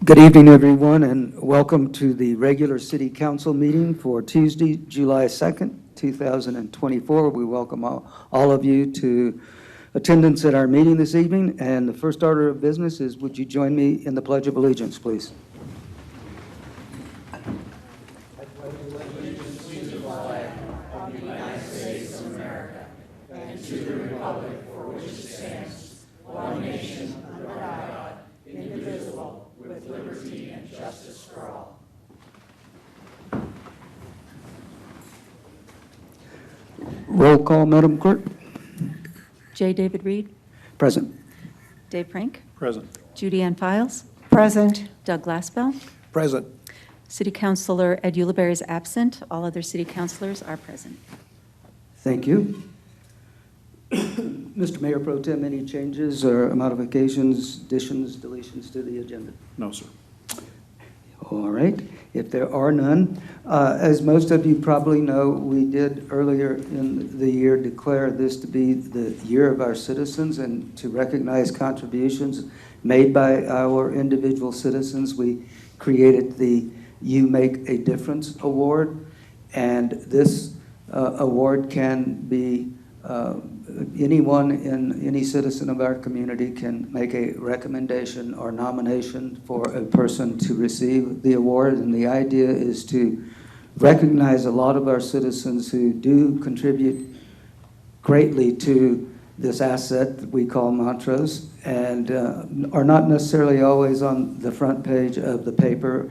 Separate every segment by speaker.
Speaker 1: Good evening, everyone, and welcome to the regular City Council meeting for Tuesday, July 2nd, 2024. We welcome all of you to attendance at our meeting this evening. And the first order of business is, would you join me in the Pledge of Allegiance, please? Roll call, Madam Clerk.
Speaker 2: J. David Reed.
Speaker 1: Present.
Speaker 2: Dave Frank.
Speaker 3: Present.
Speaker 2: Judy Ann Files.
Speaker 4: Present.
Speaker 2: Doug Glassbell.
Speaker 3: Present.
Speaker 2: City Councilor Ed Ulibarri is absent. All other city councilors are present.
Speaker 1: Thank you. Mr. Mayor Pro Tem, any changes or modifications, additions, deletions to the agenda?
Speaker 3: No, sir.
Speaker 1: All right. If there are none, as most of you probably know, we did earlier in the year declare this to be the year of our citizens and to recognize contributions made by our individual citizens. We created the You Make a Difference Award, and this award can be any citizen of our community can make a recommendation or nomination for a person to receive the award. And the idea is to recognize a lot of our citizens who do contribute greatly to this asset that we call Montrose, and are not necessarily always on the front page of the paper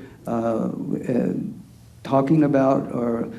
Speaker 1: talking about or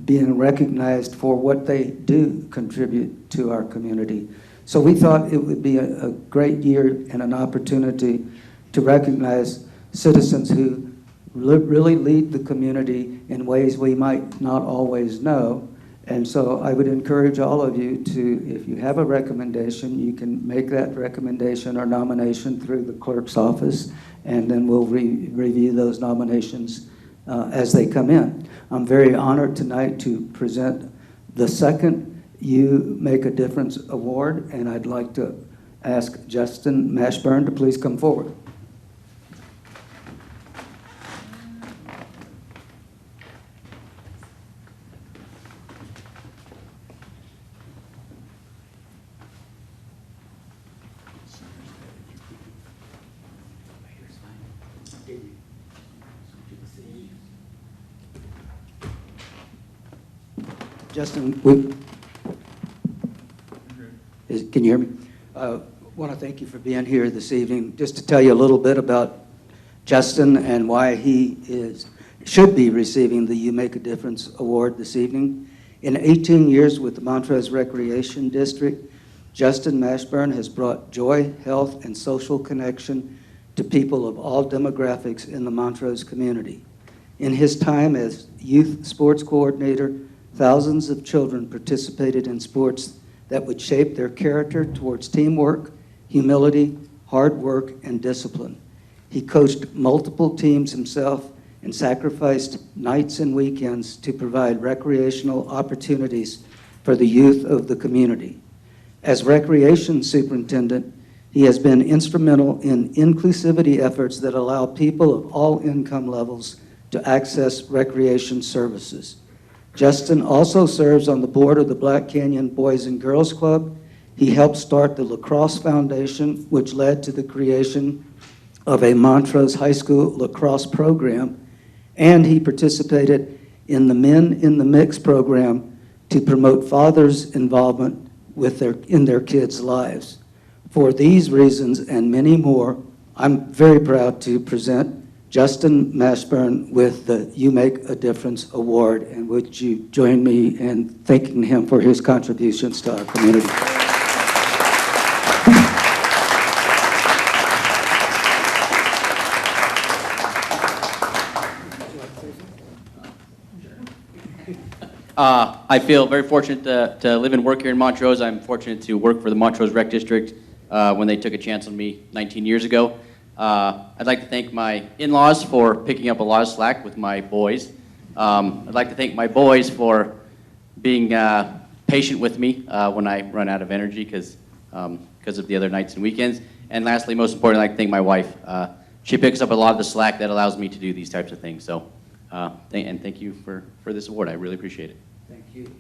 Speaker 1: being recognized for what they do contribute to our community. So we thought it would be a great year and an opportunity to recognize citizens who really lead the community in ways we might not always know. And so I would encourage all of you to, if you have a recommendation, you can make that recommendation or nomination through the clerk's office, and then we'll review those nominations as they come in. I'm very honored tonight to present the second You Make a Difference Award, and I'd like to ask Justin Mashburn to please come forward. Justin, can you hear me? I want to thank you for being here this evening. Just to tell you a little bit about Justin and why he should be receiving the You Make a Difference Award this evening. In 18 years with the Montrose Recreation District, Justin Mashburn has brought joy, health, and social connection to people of all demographics in the Montrose community. In his time as youth sports coordinator, thousands of children participated in sports that would shape their character towards teamwork, humility, hard work, and discipline. He coached multiple teams himself and sacrificed nights and weekends to provide recreational opportunities for the youth of the community. As recreation superintendent, he has been instrumental in inclusivity efforts that allow people of all income levels to access recreation services. Justin also serves on the board of the Black Canyon Boys and Girls Club. He helped start the Lacrosse Foundation, which led to the creation of a Montrose High School lacrosse program, and he participated in the Men in the Mix program to promote fathers' involvement in their kids' lives. For these reasons and many more, I'm very proud to present Justin Mashburn with the You Make a Difference Award, and would you join me in thanking him for his contributions to our community?
Speaker 5: I feel very fortunate to live and work here in Montrose. I'm fortunate to work for the Montrose Rec District when they took a chance on me 19 years ago. I'd like to thank my in-laws for picking up a lot of slack with my boys. I'd like to thank my boys for being patient with me when I run out of energy because of the other nights and weekends. And lastly, most importantly, I'd like to thank my wife she picks up a lot of the slack that allows me to do these types of things. So, thank you for this award. I really appreciate it.
Speaker 1: Thank you.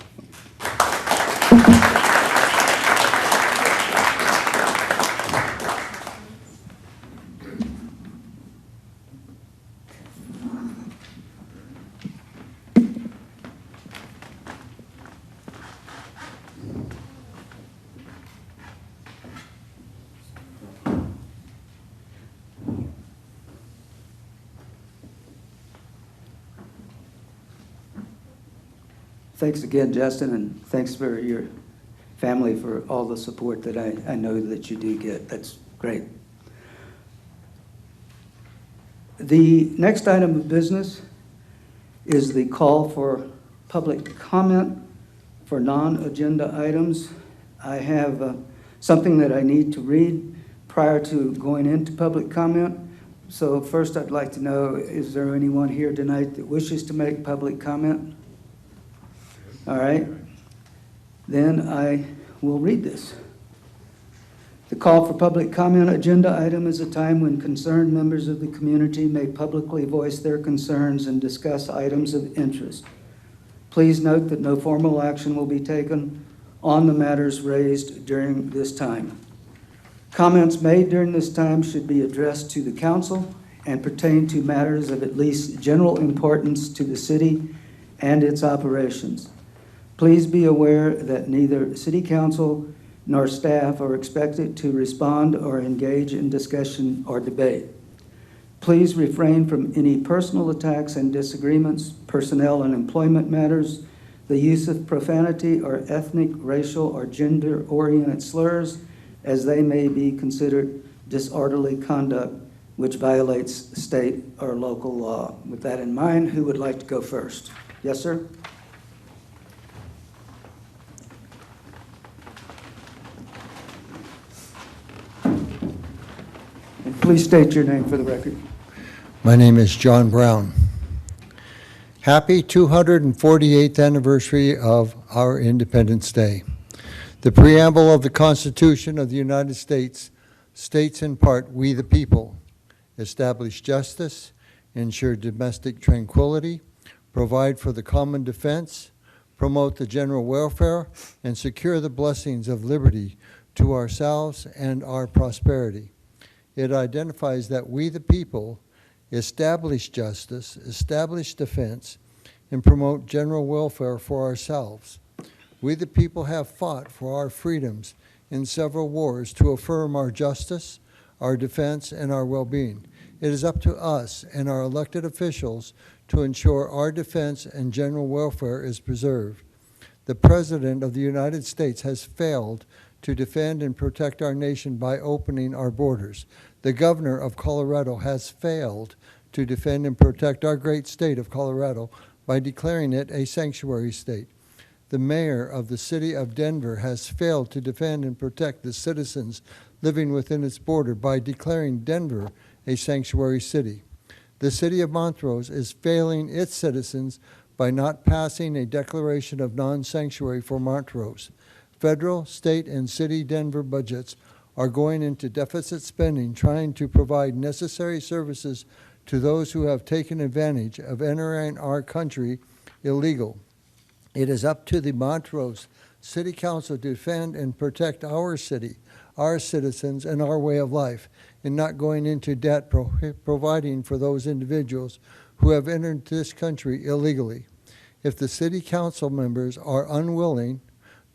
Speaker 1: Thanks again, Justin, and thanks for your family for all the support that I know that you do get. That's great. The next item of business is the call for public comment for non-agenda items. I have something that I need to read prior to going into public comment. So first I'd like to know, is there anyone here tonight that wishes to make public comment? All right, then I will read this. The call for public comment agenda item is a time when concerned members of the community may publicly voice their concerns and discuss items of interest. Please note that no formal action will be taken on the matters raised during this time. Comments made during this time should be addressed to the council and pertain to matters of at least general importance to the city and its operations. Please be aware that neither City Council nor staff are expected to respond or engage in discussion or debate. Please refrain from any personal attacks and disagreements, personnel and employment matters, the use of profanity or ethnic, racial, or gender-oriented slurs, as they may be considered disorderly conduct which violates state or local law. With that in mind, who would like to go first? Yes, sir? And please state your name for the record.
Speaker 3: My name is John Brown. Happy 248th anniversary of our Independence Day. The preamble of the Constitution of the United States states in part, "We the people establish justice, ensure domestic tranquility, provide for the common defense, promote the general welfare, and secure the blessings of liberty to ourselves and our prosperity." It identifies that we the people establish justice, establish defense, and promote general welfare for ourselves. We the people have fought for our freedoms in several wars to affirm our justice, our defense, and our well-being. It is up to us and our elected officials to ensure our defense and general welfare is preserved. The President of the United States has failed to defend and protect our nation by opening our borders. The Governor of Colorado has failed to defend and protect our great state of Colorado by declaring it a sanctuary state. The Mayor of the City of Denver has failed to defend and protect the citizens living within its border by declaring Denver a sanctuary city. The City of Montrose is failing its citizens by not passing a declaration of non-sanctuary for Montrose. Federal, state, and city Denver budgets are going into deficit spending, trying to provide necessary services to those who have taken advantage of entering our country illegal. It is up to the Montrose City Council to defend and protect our city, our citizens, and our way of life, and not going into debt providing for those individuals who have entered this country illegally. If the City Council members are unwilling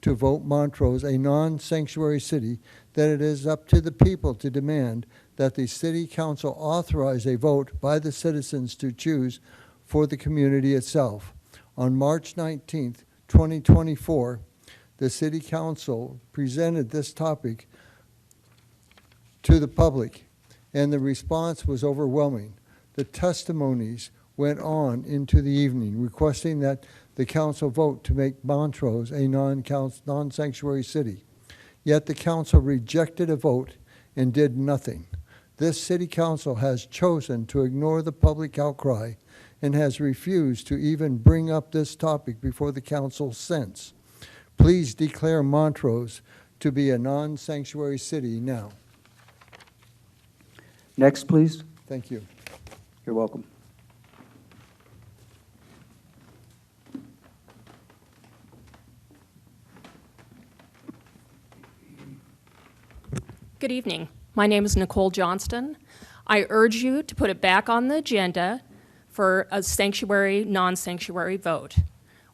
Speaker 3: to vote Montrose a non-sanctuary city, then it is up to the people to demand that the City Council authorize a vote by the citizens to choose for the community itself. On March 19th, 2024, the City Council presented this topic to the public, and the response was overwhelming. The testimonies went on into the evening, requesting that the council vote to make Montrose a non-sanctuary city. Yet the council rejected a vote and did nothing. This city council has chosen to ignore the public outcry and has refused to even bring up this topic before the council since. Please declare Montrose to be a non-sanctuary city now.
Speaker 1: Next, please.
Speaker 3: Thank you.
Speaker 1: You're welcome.
Speaker 4: Good evening. My name is Nicole Johnston. I urge you to put it back on the agenda for a sanctuary, non-sanctuary vote,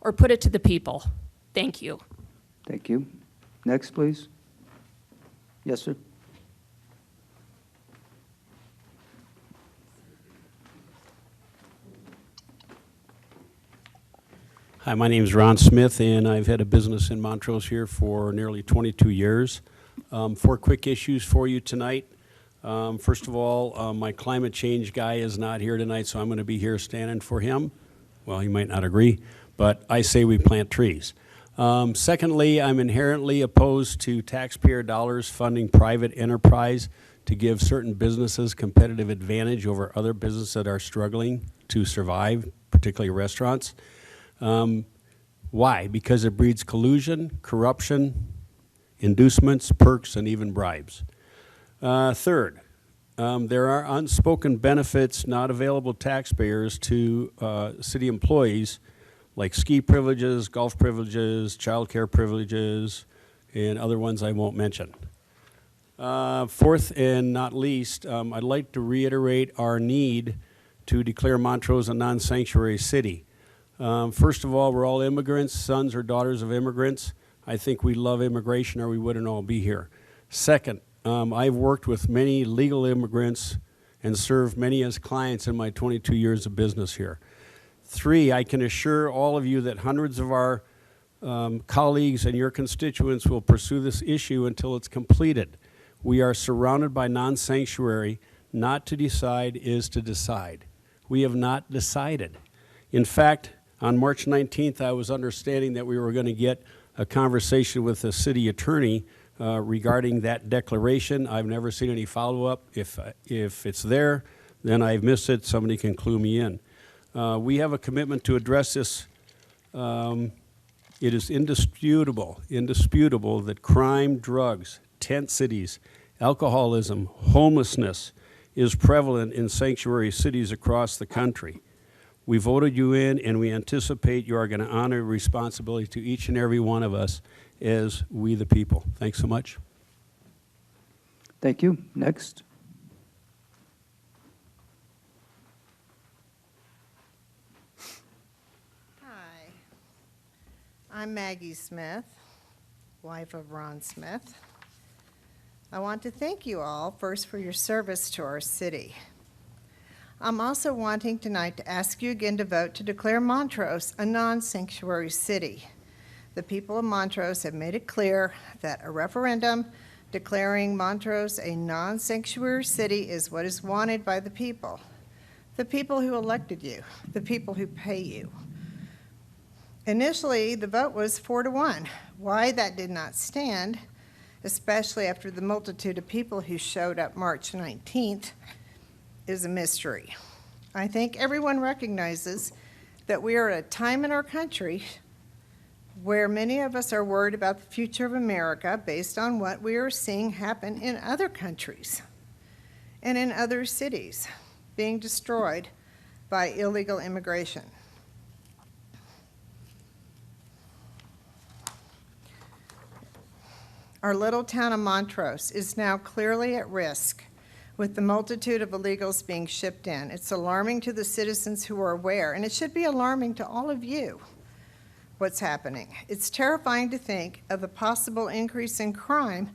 Speaker 4: or put it to the people. Thank you.
Speaker 1: Thank you. Next, please. Yes, sir.
Speaker 6: Hi, my name is Ron Smith, and I've had a business in Montrose here for nearly 22 years. 4 quick issues for you tonight. First of all, my climate change guy is not here tonight, so I'm going to be here standing for him. Well, he might not agree, but I say we plant trees. Secondly, I'm inherently opposed to taxpayer dollars funding private enterprise to give certain businesses competitive advantage over other businesses that are struggling to survive, particularly restaurants. Why? Because it breeds collusion, corruption, inducements, perks, and even bribes. Third, there are unspoken benefits not available to taxpayers to city employees, like ski privileges, golf privileges, child care privileges, and other ones I won't mention. Fourth and not least, I'd like to reiterate our need to declare Montrose a non-sanctuary city. First of all, we're all immigrants, sons or daughters of immigrants. I think we love immigration or we wouldn't all be here. Second, I've worked with many legal immigrants and served many as clients in my 22 years of business here. 3, I can assure all of you that hundreds of our colleagues and your constituents will pursue this issue until it's completed. We are surrounded by non-sanctuary. Not to decide is to decide. We have not decided. In fact, on March 19th, I was understanding that we were going to get a conversation with the city attorney regarding that declaration. I've never seen any follow-up. If it's there, then I've missed it. Somebody can clue me in. We have a commitment to address this. It is indisputable that crime, drugs, tent cities, alcoholism, homelessness is prevalent in sanctuary cities across the country. We voted you in, and we anticipate you are going to honor responsibility to each and every one of us as we the people. Thanks so much.
Speaker 1: Thank you. Next.
Speaker 7: Hi, I'm Maggie Smith, wife of Ron Smith. I want to thank you all first for your service to our city. I'm also wanting tonight to ask you again to vote to declare Montrose a non-sanctuary city. The people of Montrose have made it clear that a referendum declaring Montrose a non-sanctuary city is what is wanted by the people who elected you, the people who pay you. Initially, the vote was 4-1. Why that did not stand, especially after the multitude of people who showed up March 19th, is a mystery. I think everyone recognizes that we are at a time in our country where many of us are worried about the future of America based on what we are seeing happen in other countries and in other cities being destroyed by illegal immigration. Our little town of Montrose is now clearly at risk with the multitude of illegals being shipped in. It's alarming to the citizens who are aware, and it should be alarming to all of you what's happening. It's terrifying to think of the possible increase in crime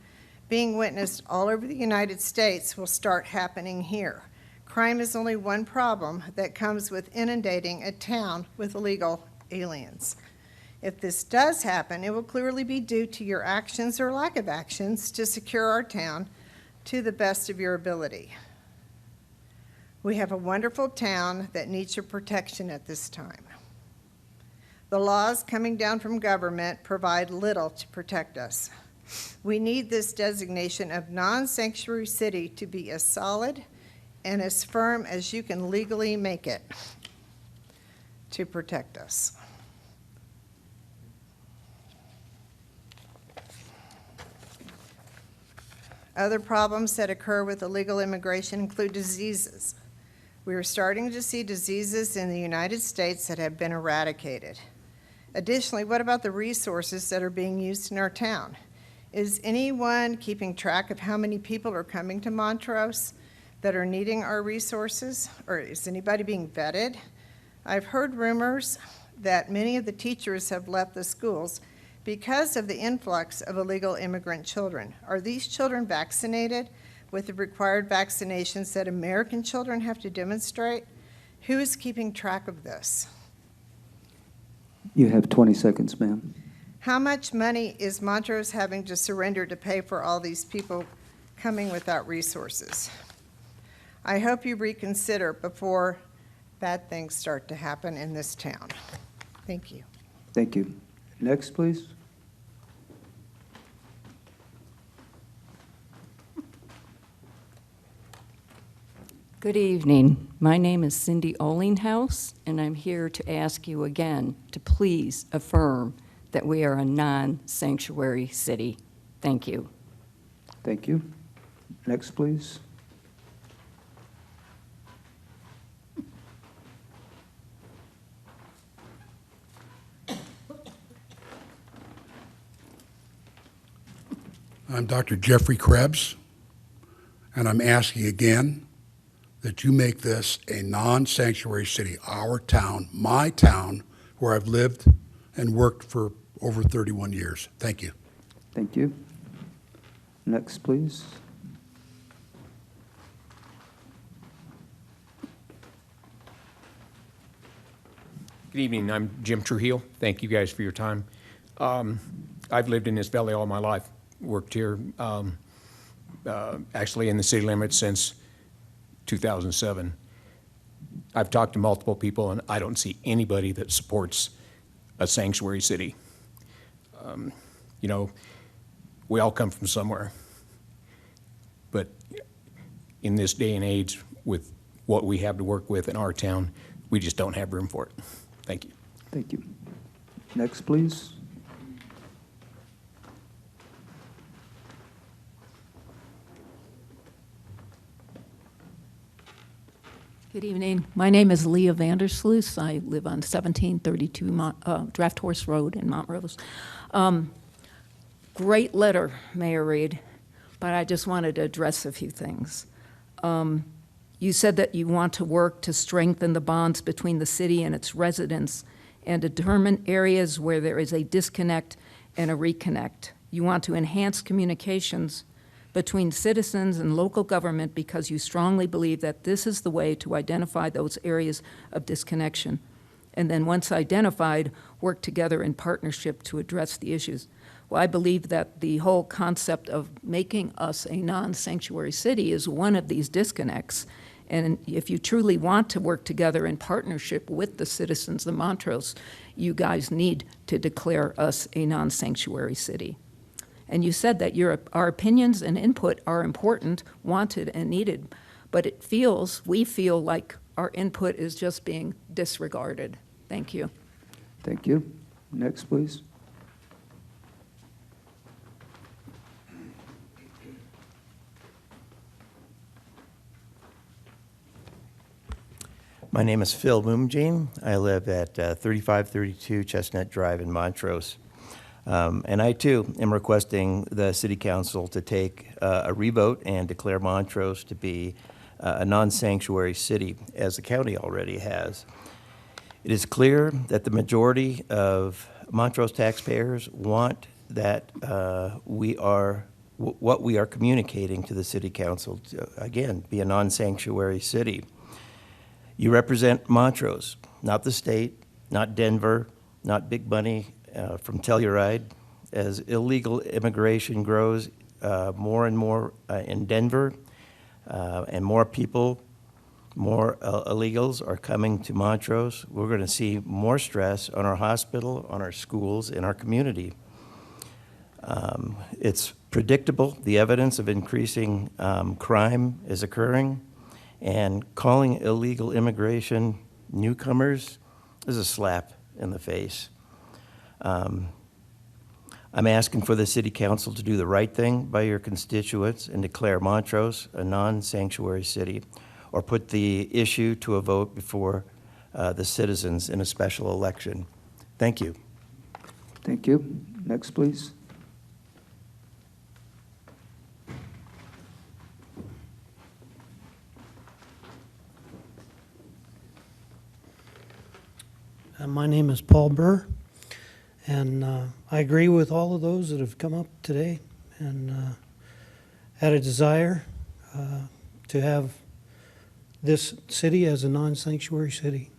Speaker 7: being witnessed all over the United States will start happening here. Crime is only one problem that comes with inundating a town with illegal aliens. If this does happen, it will clearly be due to your actions or lack of actions to secure our town to the best of your ability. We have a wonderful town that needs your protection at this time. The laws coming down from government provide little to protect us. We need this designation of non-sanctuary city to be as solid and as firm as you can legally make it to protect us. Other problems that occur with illegal immigration include diseases, We are starting to see diseases in the United States that have been eradicated. Additionally, what about the resources that are being used in our town? Is anyone keeping track of how many people are coming to Montrose that are needing our resources? Or is anybody being vetted? I've heard rumors that many of the teachers have left the schools because of the influx of illegal immigrant children. Are these children vaccinated with the required vaccinations that American children have to demonstrate? Who is keeping track of this?
Speaker 1: You have 20 seconds, ma'am.
Speaker 7: How much money is Montrose having to surrender to pay for all these people coming without resources? I hope you reconsider before bad things start to happen in this town. Thank you.
Speaker 1: Thank you. Next, please.
Speaker 8: Good evening. My name is Cindy Olinghouse, and I'm here to ask you again to please affirm that we are a non-sanctuary city. Thank you.
Speaker 1: Thank you. Next, please.
Speaker 9: I'm Dr. Jeffrey Krebs, and I'm asking again that you make this a non-sanctuary city, our town, my town, where I've lived and worked for over 31 years. Thank you.
Speaker 1: Thank you. Next, please.
Speaker 10: Good evening. I'm Jim Trujillo. Thank you guys for your time. I've lived in this valley all my life, worked here actually in the city limits since 2007. I've talked to multiple people, and I don't see anybody that supports a sanctuary city. You know, we all come from somewhere, but in this day and age, with what we have to work with in our town, we just don't have room for it. Thank you.
Speaker 1: Thank you. Next, please.
Speaker 11: Good evening. My name is Leah Vandersloot. I live on 1732 Draft Horse Road in Montrose. Great letter, Mayor Reed, but I just wanted to address a few things. You said that you want to work to strengthen the bonds between the city and its residents and determine areas where there is a disconnect and a reconnect. You want to enhance communications between citizens and local government because you strongly believe that this is the way to identify those areas of disconnection. And then once identified, work together in partnership to address the issues. Well, I believe that the whole concept of making us a non-sanctuary city is one of these disconnects. And if you truly want to work together in partnership with the citizens of Montrose, you guys need to declare us a non-sanctuary city. And you said that our opinions and input are important, wanted, and needed, but we feel like our input is just being disregarded. Thank you.
Speaker 1: Thank you. Next, please.
Speaker 12: My name is Phil Moomjean. I live at 3532 Chestnut Drive in Montrose. And I, too, am requesting the City Council to take a revote and declare Montrose to be a non-sanctuary city, as the county already has. It is clear that the majority of Montrose taxpayers want that what we are communicating to the City Council to, again, be a non-sanctuary city. You represent Montrose, not the state, not Denver, not big money from Telluride. As illegal immigration grows more and more in Denver, and more people, more illegals are coming to Montrose, we're going to see more stress on our hospital, on our schools, in our community. It's predictable. The evidence of increasing crime is occurring, and calling illegal immigration newcomers is a slap in the face. I'm asking for the City Council to do the right thing by your constituents and declare Montrose a non-sanctuary city, or put the issue to a vote before the citizens in a special election. Thank you.
Speaker 1: Thank you. Next, please.
Speaker 13: My name is Paul Burr, and I agree with all of those that have come up today and had a desire to have this city as a non-sanctuary city.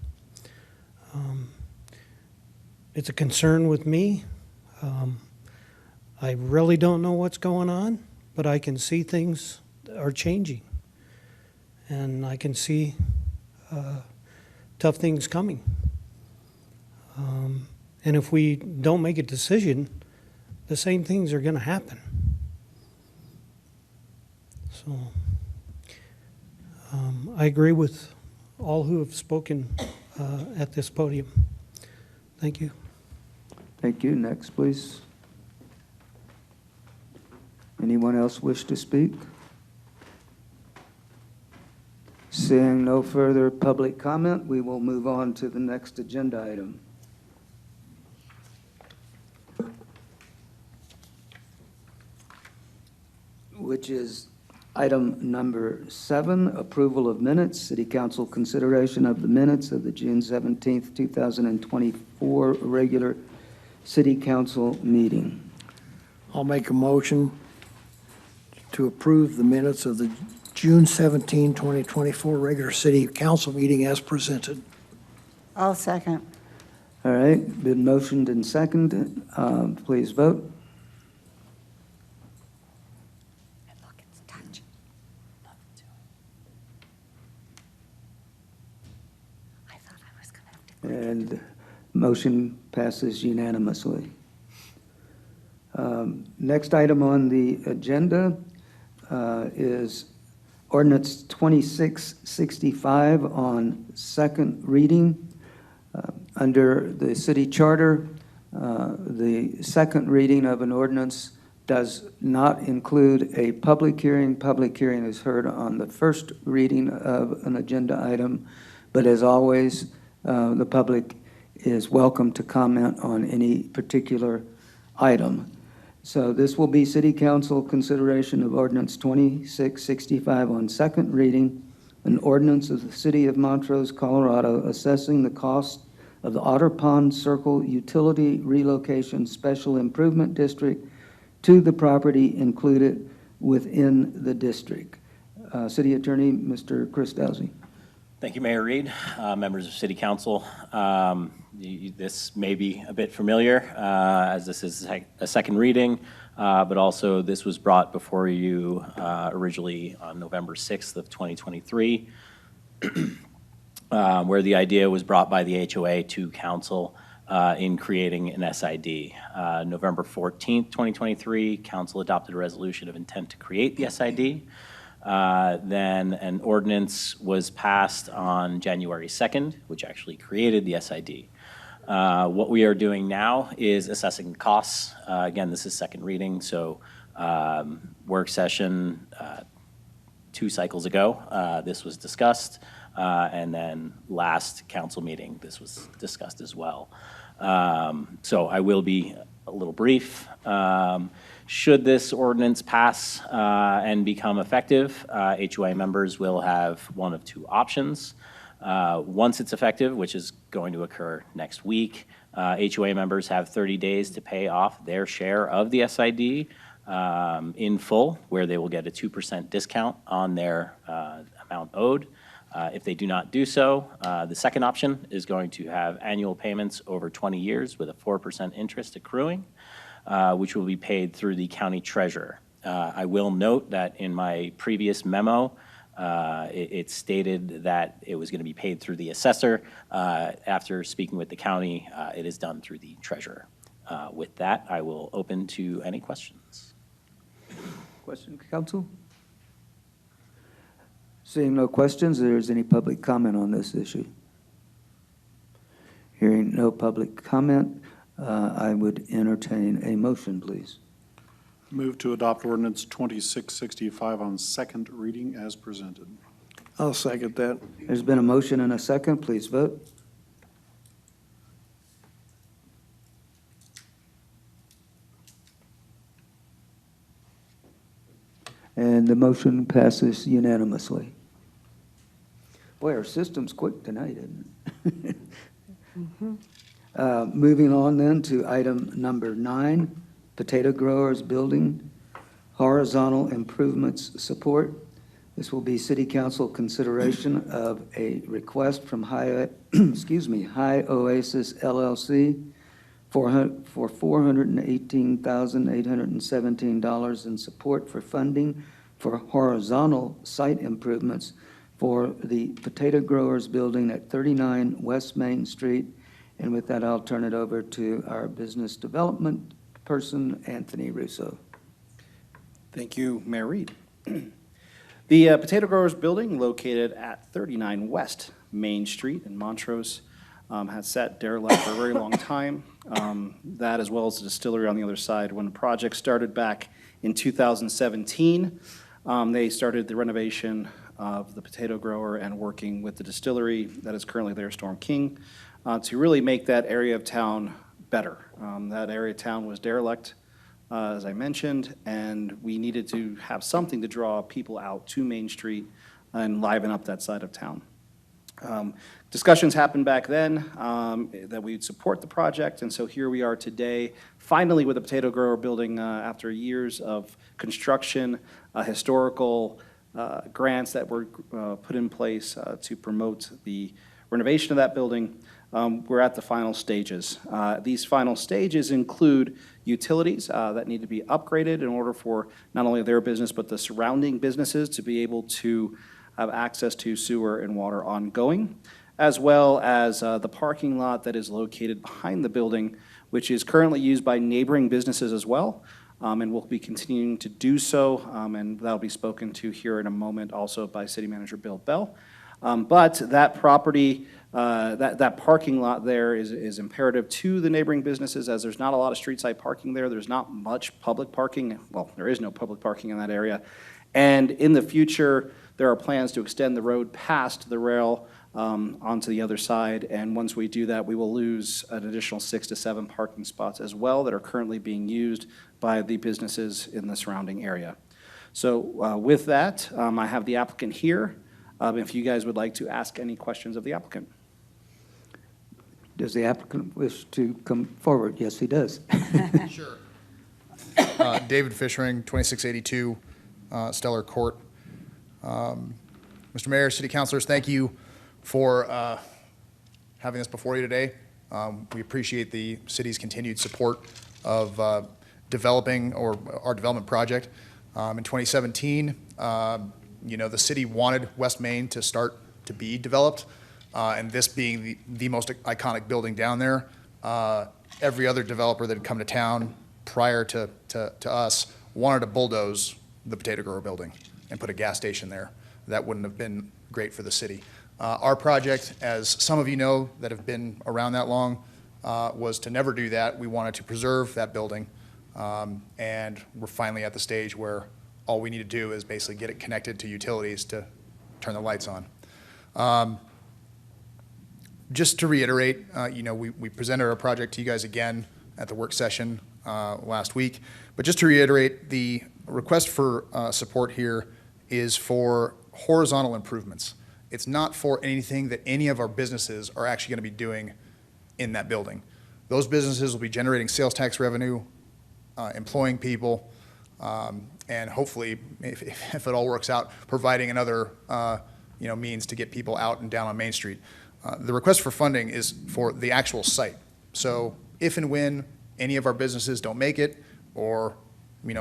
Speaker 13: It's a concern with me. I really don't know what's going on, but I can see things are changing, and I can see tough things coming. And if we don't make a decision, the same things are going to happen. So I agree with all who have spoken at this podium. Thank you.
Speaker 1: Thank you. Next, please. Anyone else wish to speak? Seeing no further public comment, we will move on to the next agenda item. Which is item number 7, approval of minutes. City Council consideration of the minutes of the June 17th, 2024 regular City Council meeting.
Speaker 14: I'll make a motion to approve the minutes of the June 17, 2024 regular City Council meeting as presented.
Speaker 15: I'll second.
Speaker 1: All right, been motioned and seconded. Please vote. And motion passes unanimously. Next item on the agenda is ordinance 2665 on second reading. Under the city charter, the second reading of an ordinance does not include a public hearing. Public hearing is heard on the first reading of an agenda item, but as always, the public is welcome to comment on any particular item. So this will be City Council consideration of Ordinance 2665 on second reading, an ordinance of the City of Montrose, Colorado, assessing the cost of the Otter Pond Circle Utility Relocation Special Improvement District to the property included within the district. City Attorney, Mr. Chris Dowsey.
Speaker 16: Thank you, Mayor Reed, members of City Council. This may be a bit familiar as this is a second reading, but also this was brought before you originally on November 6th of 2023, where the idea was brought by the HOA to Council in creating an SID. November 14th, 2023, Council adopted a resolution of intent to create the SID. Then an ordinance was passed on January 2nd, which actually created the SID. What we are doing now is assessing costs. Again, this is second reading, so work session 2 cycles ago, this was discussed, and then last council meeting, this was discussed as well. So I will be a little brief. Should this ordinance pass and become effective, HOA members will have one of 2 options. Once it's effective, which is going to occur next week, HOA members have 30 days to pay off their share of the SID in full, where they will get a 2% discount on their amount owed. If they do not do so, the second option is going to have annual payments over 20 years with a 4% interest accruing, which will be paid through the county treasurer. I will note that in my previous memo, it stated that it was going to be paid through the assessor. After speaking with the county, it is done through the treasurer. With that, I will open to any questions.
Speaker 1: Question, Council? Seeing no questions, if there's any public comment on this issue? Hearing no public comment, I would entertain a motion, please.
Speaker 17: Move to adopt ordinance 2665 on second reading as presented.
Speaker 14: I'll second that.
Speaker 1: There's been a motion and a second. Please vote. And the motion passes unanimously. Boy, our system's quick tonight, isn't it? Moving on then to item number 9, Potato Growers Building Horizontal Improvements Support. This will be City Council consideration of a request from High Oasis LLC for $418,817 in support for funding for horizontal site improvements for the Potato Growers Building at 39 West Main Street. And with that, I'll turn it over to our business development person, Anthony Russo.
Speaker 17: Thank you, Mayor Reed. The Potato Growers Building, located at 39 West Main Street in Montrose, has sat derelict for a very long time. That, as well as the distillery on the other side. When the project started back in 2017, they started the renovation of the potato grower and working with the distillery that is currently there, Storm King, to really make that area of town better. That area of town was derelict, as I mentioned, and we needed to have something to draw people out to Main Street and liven up that side of town. Discussions happened back then that we'd support the project, and so here we are today, finally with the Potato Grower Building after years of construction, historical grants that were put in place to promote the renovation of that building. We're at the final stages. These final stages include utilities that need to be upgraded in order for not only their business but the surrounding businesses to be able to have access to sewer and water ongoing, as well as the parking lot that is located behind the building, which is currently used by neighboring businesses as well, and will be continuing to do so, and that'll be spoken to here in a moment also by City Manager Bill Bell. But that property, that parking lot there is imperative to the neighboring businesses, as there's not a lot of street side parking there. There's not much public parking. Well, there is no public parking in that area. And in the future, there are plans to extend the road past the rail onto the other side. And once we do that, we will lose an additional 6 to 7 parking spots as well that are currently being used by the businesses in the surrounding area. So with that, I have the applicant here. If you guys would like to ask any questions of the applicant.
Speaker 1: Does the applicant wish to come forward? Yes, he does.
Speaker 18: Sure. David Fishering, 2682 Stellar Court. Mr. Mayor, City Councilors, thank you for having this before you today. We appreciate the city's continued support of developing our development project. In 2017, the city wanted West Main to start to be developed, and this being the most iconic building down there. Every other developer that had come to town prior to us wanted to bulldoze the Potato Grower Building and put a gas station there. That wouldn't have been great for the city. Our project, as some of you know that have been around that long, was to never do that. We wanted to preserve that building, and we're finally at the stage where all we need to do is basically get it connected to utilities to turn the lights on. Just to reiterate, we presented our project to you guys again at the work session last week, but just to reiterate, the request for support here is for horizontal improvements. It's not for anything that any of our businesses are actually going to be doing in that building. Those businesses will be generating sales tax revenue, employing people, and hopefully, if it all works out, providing another means to get people out and down on Main Street. The request for funding is for the actual site. So if and when any of our businesses don't make it, or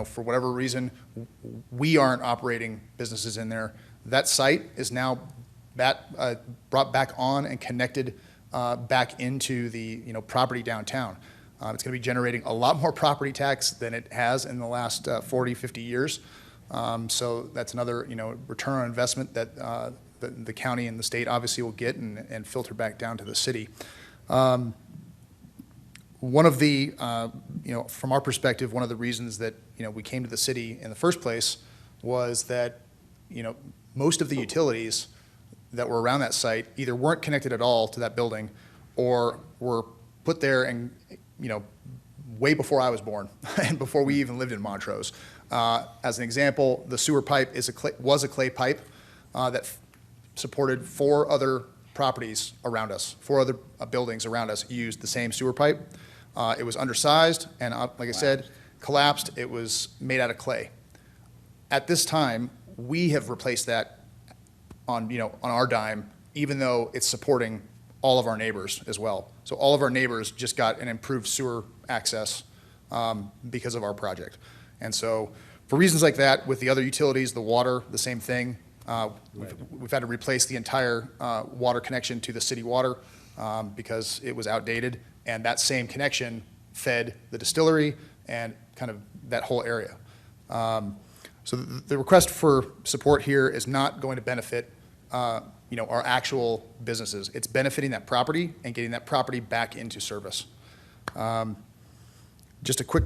Speaker 18: for whatever reason we aren't operating businesses in there, that site is now brought back on and connected back into the property downtown. It's going to be generating a lot more property tax than it has in the last 40, 50 years. So that's another return on investment that the county and the state obviously will get and filter back down to the city. One of the, from our perspective, one of the reasons that we came to the city in the first place was that most of the utilities that were around that site either weren't connected at all to that building or were put there and, way before I was born and before we even lived in Montrose. As an example, the sewer pipe was a clay pipe that supported 4 other properties around us. 4 other buildings around us used the same sewer pipe. It was undersized and, like I said, collapsed. It was made out of clay. At this time, we have replaced that on our dime, even though it's supporting all of our neighbors as well. So all of our neighbors just got an improved sewer access because of our project. And so for reasons like that, with the other utilities, the water, the same thing. We've had to replace the entire water connection to the city water because it was outdated, and that same connection fed the distillery and kind of that whole area. So the request for support here is not going to benefit our actual businesses. It's benefiting that property and getting that property back into service. Just a quick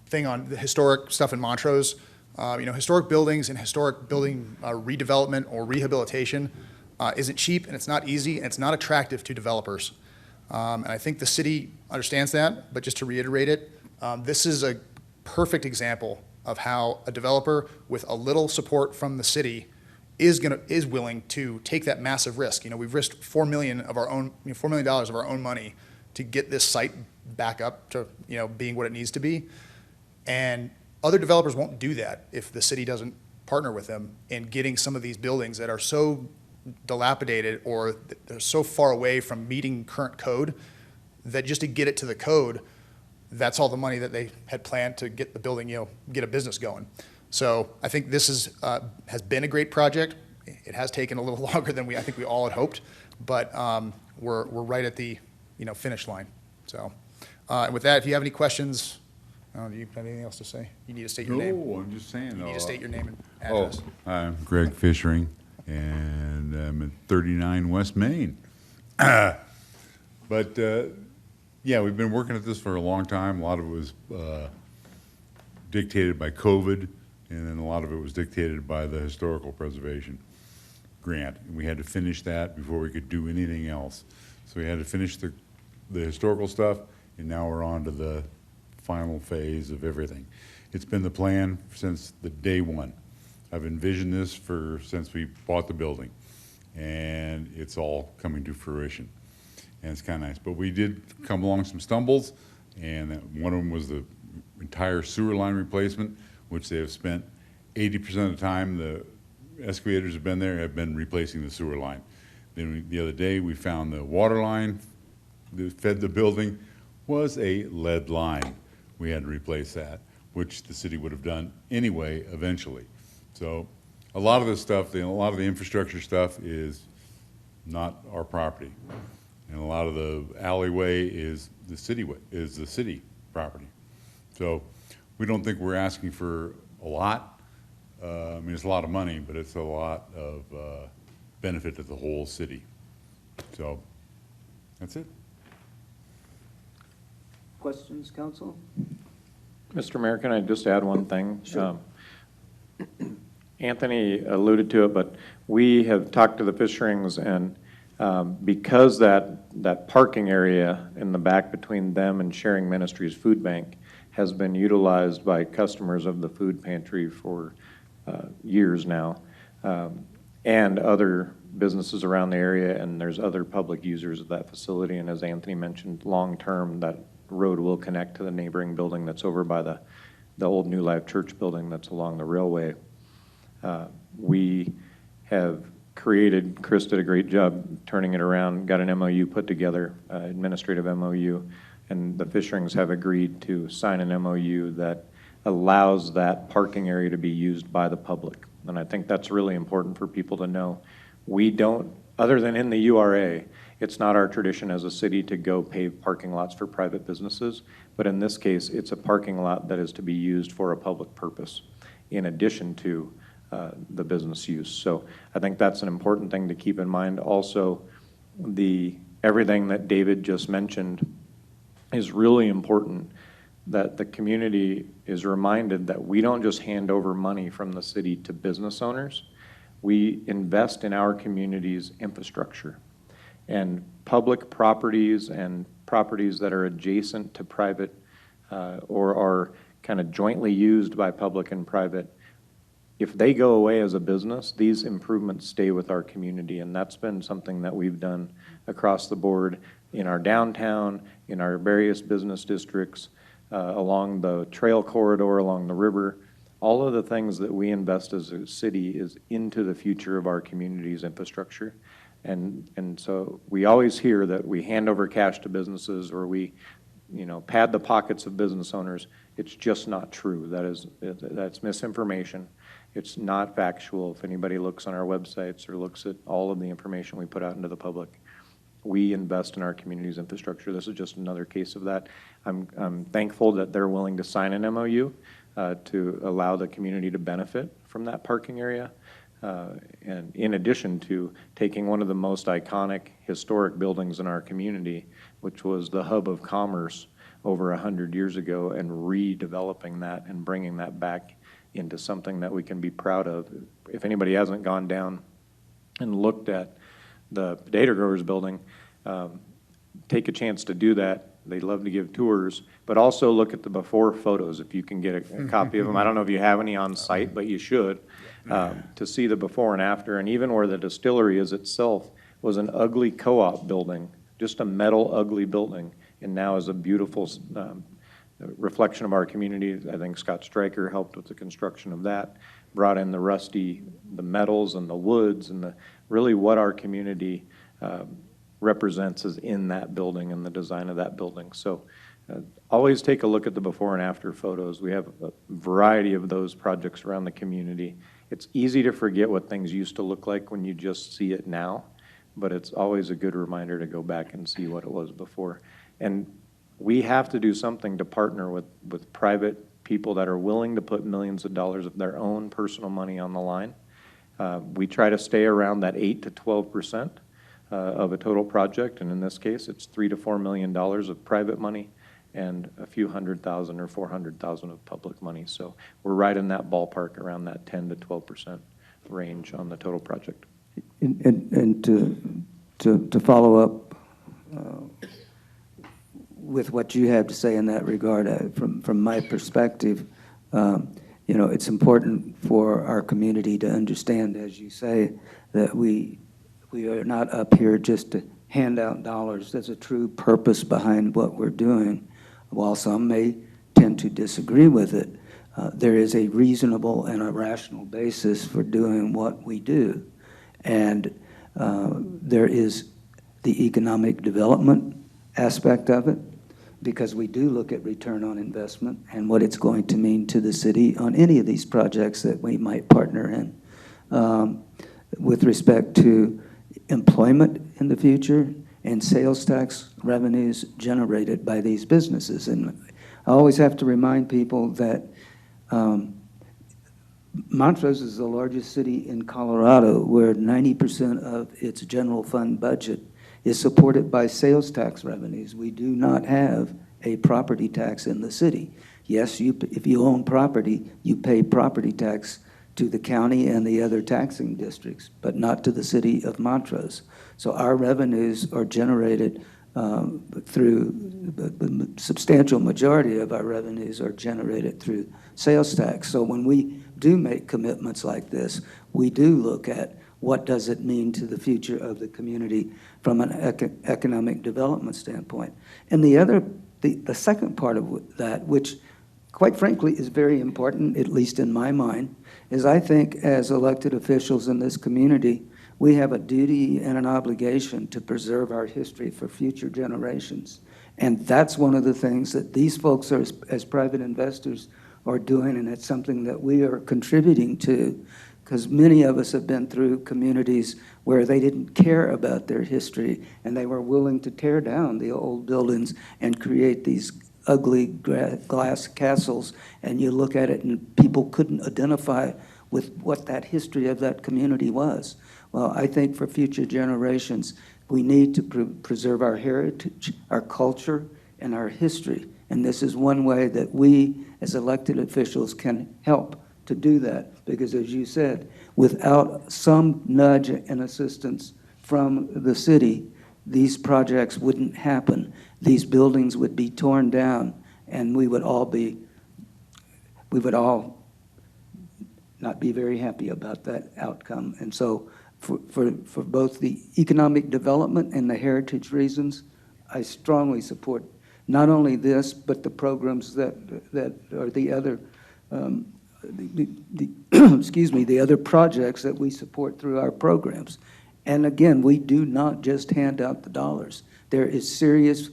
Speaker 18: thing on the historic stuff in Montrose. Historic buildings and historic building redevelopment or rehabilitation isn't cheap, and it's not easy, and it's not attractive to developers. And I think the city understands that, but just to reiterate it, this is a perfect example of how a developer with a little support from the city is willing to take that massive risk. We've risked $4 million of our own money to get this site back up to being what it needs to be, and other developers won't do that if the city doesn't partner with them in getting some of these buildings that are so dilapidated or they're so far away from meeting current code that just to get it to the code, that's all the money that they had planned to get the building, get a business going. So I think this has been a great project. It has taken a little longer than I think we all had hoped, but we're right at the finish line. So, and with that, if you have any questions, do you have anything else to say? You need to state your name.
Speaker 19: No, I'm just saying.
Speaker 18: You need to state your name and address.
Speaker 19: I'm Greg Fishering, and I'm at 39 West Main. But yeah, we've been working at this for a long time. A lot of it was dictated by COVID, and then a lot of it was dictated by the historical preservation grant. And we had to finish that before we could do anything else. So we had to finish the historical stuff, and now we're on to the final phase of everything. It's been the plan since the day one. I've envisioned this since we bought the building, and it's all coming to fruition. And it's kind of nice. But we did come along some stumbles, and one of them was the entire sewer line replacement, which they have spent 80% of the time the excavators have been there, have been replacing the sewer line. Then the other day we found the water line that fed the building was a lead line. We had to replace that, which the city would have done anyway eventually. So a lot of this stuff, a lot of the infrastructure stuff is not our property. And a lot of the alleyway is the city property. So we don't think we're asking for a lot. I mean, it's a lot of money, but it's a lot of benefit to the whole city. So that's it.
Speaker 1: Questions, council?
Speaker 20: Mr. Mayor, can I just add one thing?
Speaker 1: Sure.
Speaker 20: Anthony alluded to it, but we have talked to the Fisherings, and because that parking area in the back between them and Sharing Ministries Food Bank has been utilized by customers of the food pantry for years now, and other businesses around the area, and there's other public users of that facility, and as Anthony mentioned, long-term, that road will connect to the neighboring building that's over by the old New Life Church building that's along the railway. We have created, Chris did a great job turning it around, got an MOU put together, administrative MOU, and the Fisherings have agreed to sign an MOU that allows that parking area to be used by the public. And I think that's really important for people to know. We don't, other than in the URA, it's not our tradition as a city to go pave parking lots for private businesses, but in this case, it's a parking lot that is to be used for a public purpose in addition to the business use. So I think that's an important thing to keep in mind. Also, everything that David just mentioned is really important, that the community is reminded that we don't just hand over money from the city to business owners. we invest in our community's infrastructure. And public properties and properties that are adjacent to private or are kind of jointly used by public and private, if they go away as a business, these improvements stay with our community. And that's been something that we've done across the board in our downtown, in our various business districts, along the trail corridor, along the river. All of the things that we invest as a city is into the future of our community's infrastructure. And so we always hear that we hand over cash to businesses or we, pad the pockets of business owners. It's just not true. That's misinformation. It's not factual. If anybody looks on our websites or looks at all of the information we put out into the public, we invest in our community's infrastructure. This is just another case of that. I'm thankful that they're willing to sign an MOU to allow the community to benefit from that parking area. And in addition to taking one of the most iconic historic buildings in our community, which was the hub of commerce over 100 years ago, and redeveloping that and bringing that back into something that we can be proud of. If anybody hasn't gone down and looked at the Potato Growers building, take a chance to do that. They love to give tours, but also look at the before photos if you can get a copy of them. I don't know if you have any on site, but you should, to see the before and after. And even where the distillery is itself was an ugly co-op building, just a metal ugly building, and now is a beautiful reflection of our community. I think Scott Stryker helped with the construction of that, brought in the metals and the woods and really what our community represents is in that building and the design of that building. So always take a look at the before and after photos. We have a variety of those projects around the community. It's easy to forget what things used to look like when you just see it now, but it's always a good reminder to go back and see what it was before. And we have to do something to partner with private people that are willing to put millions of dollars of their own personal money on the line. We try to stay around that 8 to 12% of a total project, and in this case, it's $3 to $4 million of private money and a few $100,000 or $400,000 of public money. So we're right in that ballpark, around that 10 to 12% range on the total project.
Speaker 1: And to follow up with what you have to say in that regard, from my perspective, it's important for our community to understand, as you say, that we are not up here just to hand out dollars. There's a true purpose behind what we're doing. While some may tend to disagree with it, there is a reasonable and a rational basis for doing what we do. And there is the economic development aspect of it, because we do look at return on investment and what it's going to mean to the city on any of these projects that we might partner in. With respect to employment in the future and sales tax revenues generated by these businesses. And I always have to remind people that Montrose is the largest city in Colorado, where 90% of its general fund budget is supported by sales tax revenues. We do not have a property tax in the city. Yes, if you own property, you pay property tax to the county and the other taxing districts, but not to the city of Montrose. So our revenues are generated through, the substantial majority of our revenues are generated through sales tax. So when we do make commitments like this, we do look at what does it mean to the future of the community from an economic development standpoint. And the second part of that, which quite frankly is very important, at least in my mind, is I think as elected officials in this community, we have a duty and an obligation to preserve our history for future generations. And that's one of the things that these folks are, as private investors, are doing, and it's something that we are contributing to, because many of us have been through communities where they didn't care about their history and they were willing to tear down the old buildings and create these ugly glass castles, and you look at it and people couldn't identify with what that history of that community was. Well, I think for future generations, we need to preserve our heritage, our culture, and our history. And this is one way that we, as elected officials, can help to do that. Because as you said, without some nudge and assistance from the city, these projects wouldn't happen. These buildings would be torn down, and we would all not be very happy about that outcome. And so for both the economic development and the heritage reasons, I strongly support not only this, but the programs that are the other, excuse me, the other projects that we support through our programs. And again, we do not just hand out the dollars. There is serious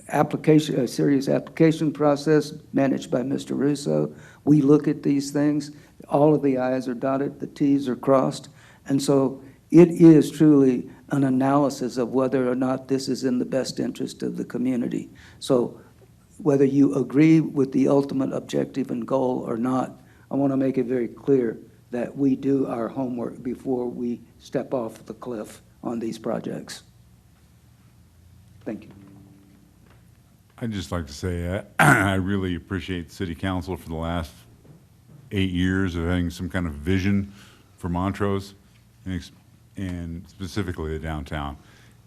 Speaker 1: application process managed by Mr. Russo. We look at these things. All of the I's are dotted, the T's are crossed. And so it is truly an analysis of whether or not this is in the best interest of the community. So whether you agree with the ultimate objective and goal or not, I want to make it very clear that we do our homework before we step off the cliff on these projects. Thank you.
Speaker 19: I'd just like to say I really appreciate the City Council for the last 8 years of having some kind of vision for Montrose and specifically the downtown.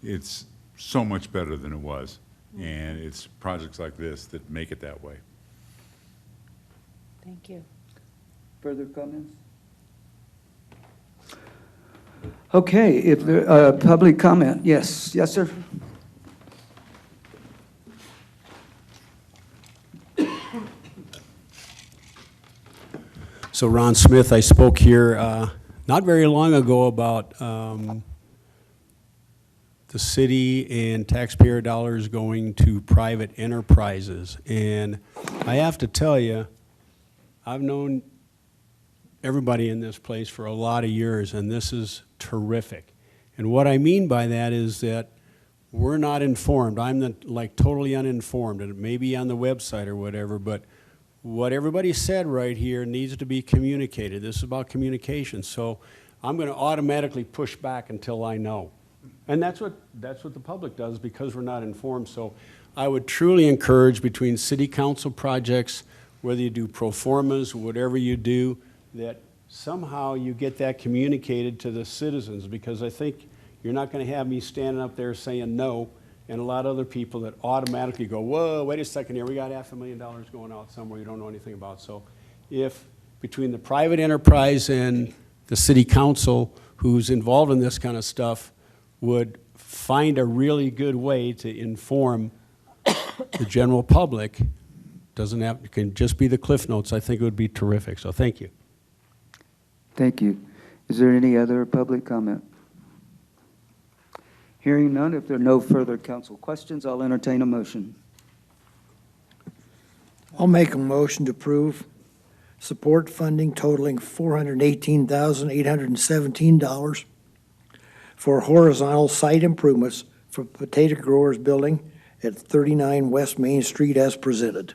Speaker 19: It's so much better than it was, and it's projects like this that make it that way.
Speaker 2: Thank you.
Speaker 1: Further comments? Okay, if there public comment, yes, sir.
Speaker 6: So Ron Smith, I spoke here not very long ago about the city and taxpayer dollars going to private enterprises. And I have to tell you, I've known everybody in this place for a lot of years, and this is terrific. And what I mean by that is that we're not informed. I'm totally uninformed, and it may be on the website or whatever, but what everybody said right here needs to be communicated. This is about communication. So I'm going to automatically push back until I know. And that's what the public does because we're not informed. So I would truly encourage between city council projects, whether you do pro formas, whatever you do, that somehow you get that communicated to the citizens, because I think you're not going to have me standing up there saying no and a lot of other people that automatically go, whoa, wait a second here, we got $500,000 going out somewhere you don't know anything about. So if between the private enterprise and the city council who's involved in this kind of stuff would find a really good way to inform the general public, it can just be the Cliff Notes, I think it would be terrific. So thank you.
Speaker 1: Thank you. Is there any other public comment? Hearing none, if there are no further council questions, I'll entertain a motion.
Speaker 14: I'll make a motion to approve support funding totaling $418,817 for horizontal site improvements for Potato Growers Building at 39 West Main Street as presented.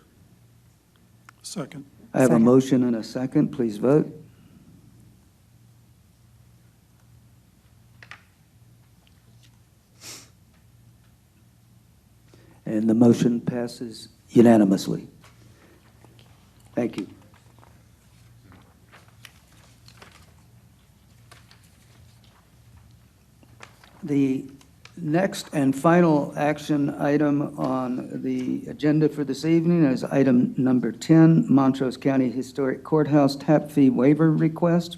Speaker 21: Second.
Speaker 1: I have a motion and a second. Please vote. And the motion passes unanimously. Thank you. The next and final action item on the agenda for this evening is item number 10, Montrose County Historic Courthouse tap fee waiver request.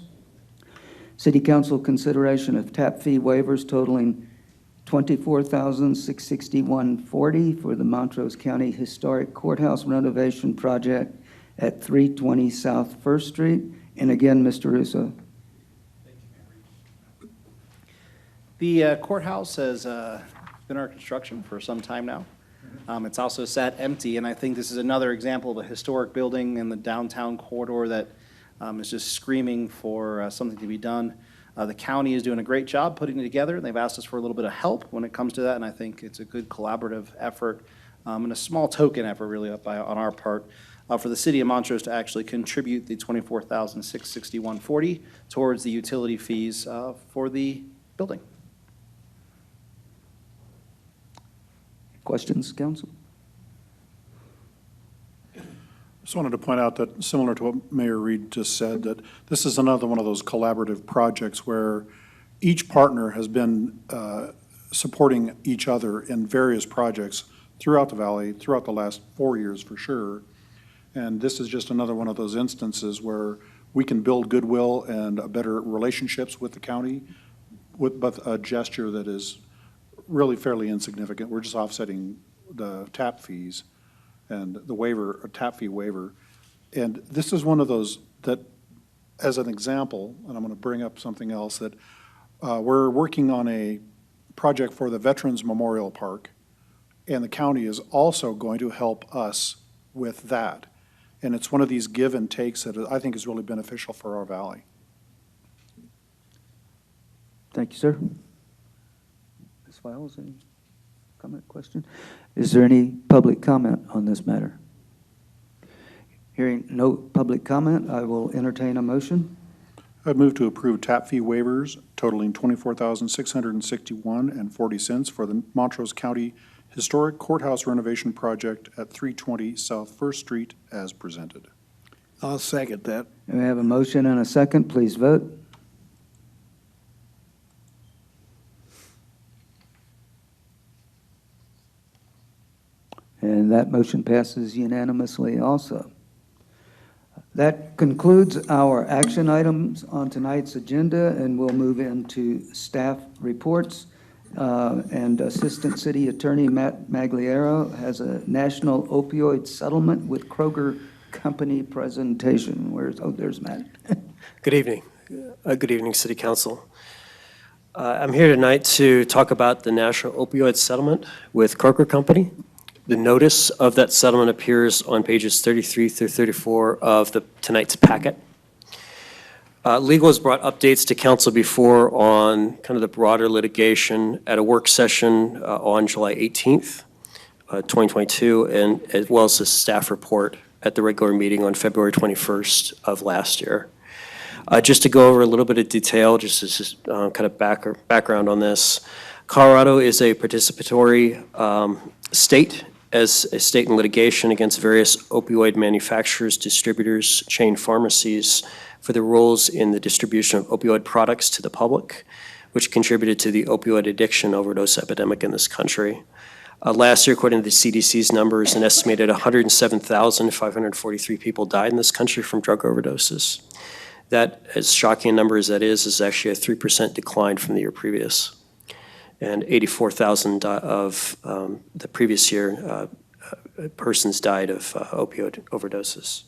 Speaker 1: City Council consideration of tap fee waivers totaling $24,661.40 for the Montrose County Historic Courthouse renovation project at 320 South First Street. And again, Mr. Russo.
Speaker 17: The courthouse has been under construction for some time now. It's also sat empty, and I think this is another example of a historic building in the downtown corridor that is just screaming for something to be done. The county is doing a great job putting it together, and they've asked us for a little bit of help when it comes to that, and I think it's a good collaborative effort and a small token effort really on our part for the city of Montrose to actually contribute the $24,661.40 towards the utility fees for the building.
Speaker 1: Questions, council?
Speaker 21: Just wanted to point out that, similar to what Mayor Reed just said, that this is another one of those collaborative projects where each partner has been supporting each other in various projects throughout the valley, throughout the last 4 years for sure. And this is just another one of those instances where we can build goodwill and better relationships with the county with a gesture that is really fairly insignificant. We're just offsetting the tap fees and the waiver, a tap fee waiver. And this is one of those that, as an example, and I'm going to bring up something else, that we're working on a project for the Veterans Memorial Park, and the county is also going to help us with that. And it's one of these give and takes that I think is really beneficial for our valley.
Speaker 1: Thank you, sir. Ms. Files, any comment, question? Is there any public comment on this matter? Hearing no public comment, I will entertain a motion.
Speaker 21: I'd move to approve tap fee waivers totaling $24,661.40 for the Montrose County Historic Courthouse renovation project at 320 South First Street as presented.
Speaker 14: I'll second that.
Speaker 1: We have a motion and a second. Please vote. And that motion passes unanimously also. That concludes our action items on tonight's agenda, and we'll move into staff reports. And Assistant City Attorney Matt Magliero has a national opioid settlement with Kroger Company presentation. There's Matt.
Speaker 5: Good evening. Good evening, City Council. I'm here tonight to talk about the national opioid settlement with Kroger Company. The notice of that settlement appears on pages 33 through 34 of tonight's packet. Legal has brought updates to council before on kind of the broader litigation at a work session on July 18th, 2022, and as well as a staff report at the regular meeting on February 21st of last year. Just to go over a little bit of detail, just as kind of background on this, Colorado is a participatory state as a state in litigation against various opioid manufacturers, distributors, chain pharmacies for their roles in the distribution of opioid products to the public, which contributed to the opioid addiction overdose epidemic in this country. Last year, according to the CDC's numbers, an estimated 107,543 people died in this country from drug overdoses. That, as shocking a number as that is actually a 3% decline from the year previous. And 84,000 of the previous year persons died of opioid overdoses.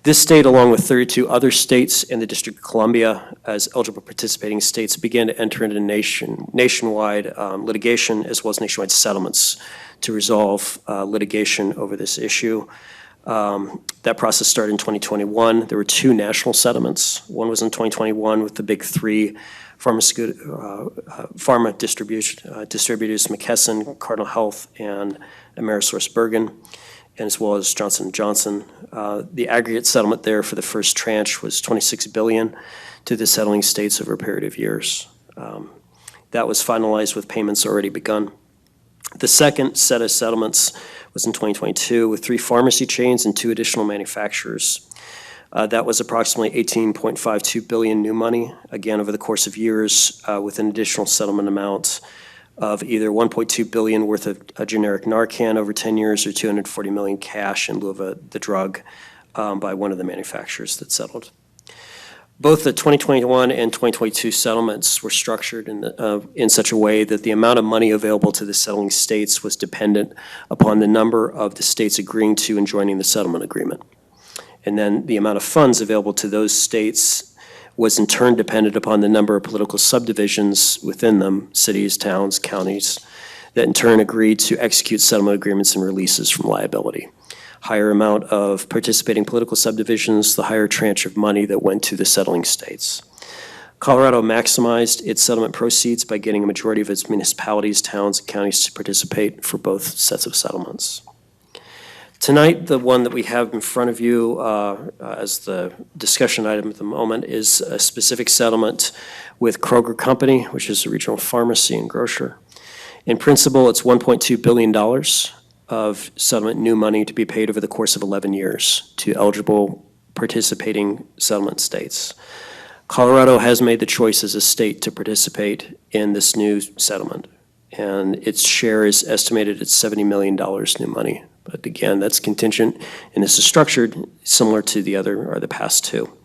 Speaker 5: This state, along with 32 other states and the District of Columbia as eligible participating states, began to enter into nationwide litigation as well as nationwide settlements to resolve litigation over this issue. That process started in 2021. There were 2 national settlements. One was in 2021 with the big 3 pharma distributors, McKesson, Cardinal Health, and AmerisourceBergen, and as well as Johnson & Johnson. The aggregate settlement there for the first tranche was $26 billion to the settling states over a period of years. That was finalized with payments already begun. The second set of settlements was in 2022 with 3 pharmacy chains and 2 additional manufacturers. That was approximately $18.52 billion new money, again, over the course of years, with an additional settlement amount of either $1.2 billion worth of a generic Narcan over 10 years or $240 million cash in lieu of the drug by one of the manufacturers that settled. Both the 2021 and 2022 settlements were structured in such a way that the amount of money available to the settling states was dependent upon the number of the states agreeing to and joining the settlement agreement. And then the amount of funds available to those states was in turn dependent upon the number of political subdivisions within them, cities, towns, counties, that in turn agreed to execute settlement agreements and releases from liability. Higher amount of participating political subdivisions, the higher tranche of money that went to the settling states. Colorado maximized its settlement proceeds by getting a majority of its municipalities, towns, and counties to participate for both sets of settlements. Tonight, the one that we have in front of you as the discussion item at the moment is a specific settlement with Kroger Company, which is a regional pharmacy and grocer. In principle, it's $1.2 billion. of settlement new money to be paid over the course of 11 years to eligible participating settlement states. Colorado has made the choice as a state to participate in this new settlement, and its share is estimated at $70 million new money. But again, that's contingent, and this is structured similar to the past two.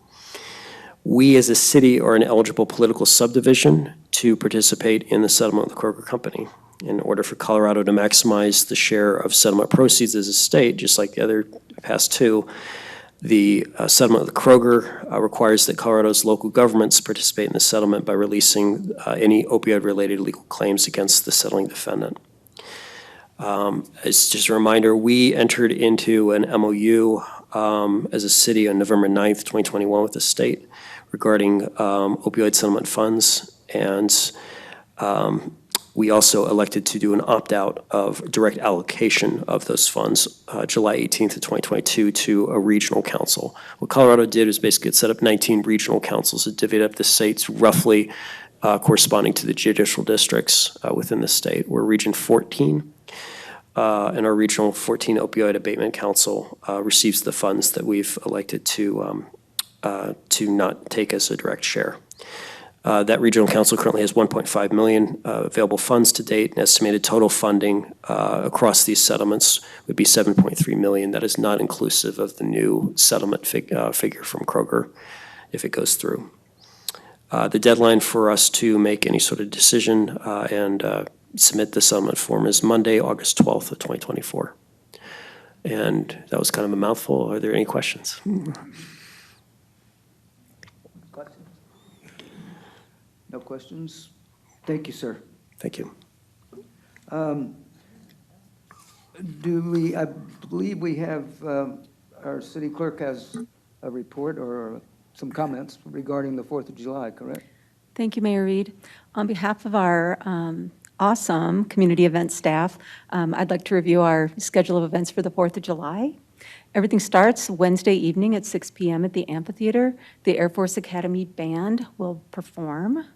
Speaker 5: We as a city are an eligible political subdivision to participate in the settlement with the Kroger Company. In order for Colorado to maximize the share of settlement proceeds as a state, just like the other past two, the settlement with Kroger requires that Colorado's local governments participate in the settlement by releasing any opioid-related legal claims against the settling defendant. As just a reminder, we entered into an MOU as a city on November 9th, 2021 with the state regarding opioid settlement funds, and we also elected to do an opt-out of direct allocation of those funds July 18th of 2022 to a regional council. What Colorado did is basically it set up 19 regional councils that divvied up the states roughly corresponding to the judicial districts within the state. We're Region 14, and our Regional 14 Opioid Abatement Council receives the funds that we've elected to not take as a direct share. That regional council currently has 1.5 million available funds to date, and estimated total funding across these settlements would be 7.3 million. That is not inclusive of the new settlement figure from Kroger if it goes through. The deadline for us to make any sort of decision and submit the settlement form is Monday, August 12th of 2024. And that was kind of a mouthful. Are there any questions?
Speaker 1: No questions? Thank you, sir.
Speaker 5: Thank you.
Speaker 1: I believe we have, our city clerk has a report or some comments regarding the 4th of July, correct?
Speaker 2: Thank you, Mayor Reed. On behalf of our awesome community event staff, I'd like to review our schedule of events for the 4th of July. Everything starts Wednesday evening at 6 p.m. at the amphitheater. The Air Force Academy Band will perform.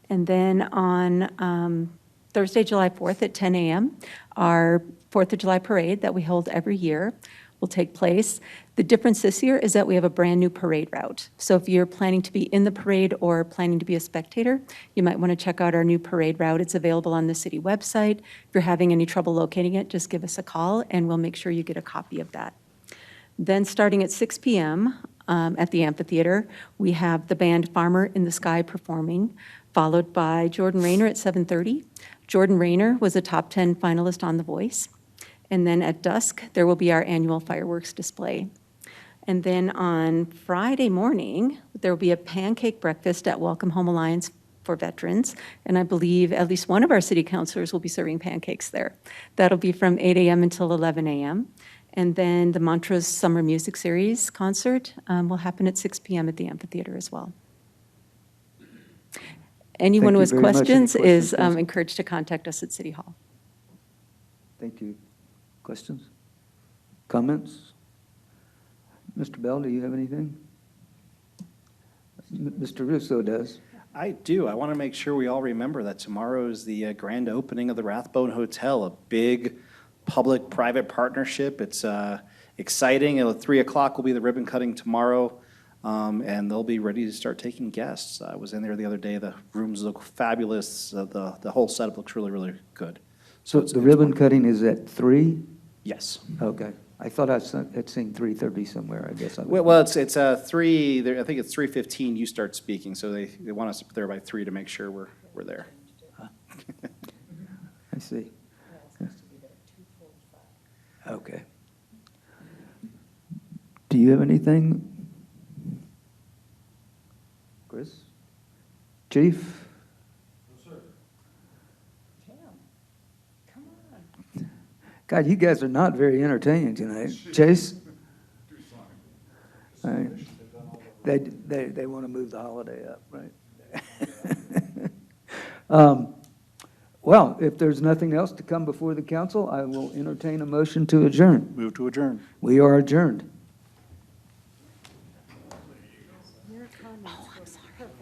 Speaker 2: And then on Thursday, July 4th at 10 a.m., our 4th of July parade that we hold every year will take place. The difference this year is that we have a brand new parade route. So if you're planning to be in the parade or planning to be a spectator, you might want to check out our new parade route. It's available on the city website. If you're having any trouble locating it, just give us a call and we'll make sure you get a copy of that. Then starting at 6 p.m. At the amphitheater, we have the band Farmer in the Sky performing, followed by Jordan Rayner at 7:30. Jordan Rayner was a top 10 finalist on The Voice. And then at dusk, there will be our annual fireworks display. And then on Friday morning, there will be a pancake breakfast at Welcome Home Alliance for veterans. And I believe at least one of our city councilors will be serving pancakes there. That'll be from 8 a.m. until 11 a.m. And then the Montrose Summer Music Series concert will happen at 6 p.m. at the amphitheater as well. Anyone who has questions is encouraged to contact us at City Hall.
Speaker 1: Thank you. Questions? Comments? Mr. Bell, do you have anything? Mr. Russo does.
Speaker 17: I do. I want to make sure we all remember that tomorrow is the grand opening of the Rathbone Hotel, a big public-private partnership. It's exciting. At 3 o'clock will be the ribbon cutting tomorrow. And they'll be ready to start taking guests. I was in there the other day. The rooms look fabulous. The whole setup looks really, really good.
Speaker 1: So the ribbon cutting is at 3?
Speaker 17: Yes.
Speaker 1: Okay. I thought I'd seen 3:30 somewhere, I guess.
Speaker 17: Well, it's 3, I think it's 3:15 you start speaking, so they want us up there by 3 to make sure we're there.
Speaker 1: I see. Okay. Do you have anything? Chris? Chief?
Speaker 11: No, sir. Tim, come on.
Speaker 1: God, you guys are not very entertaining tonight. Chase? All right. They want to move the holiday up, right? Well, if there's nothing else to come before the council, I will entertain a motion to adjourn.
Speaker 21: Move to adjourn.
Speaker 1: We are adjourned.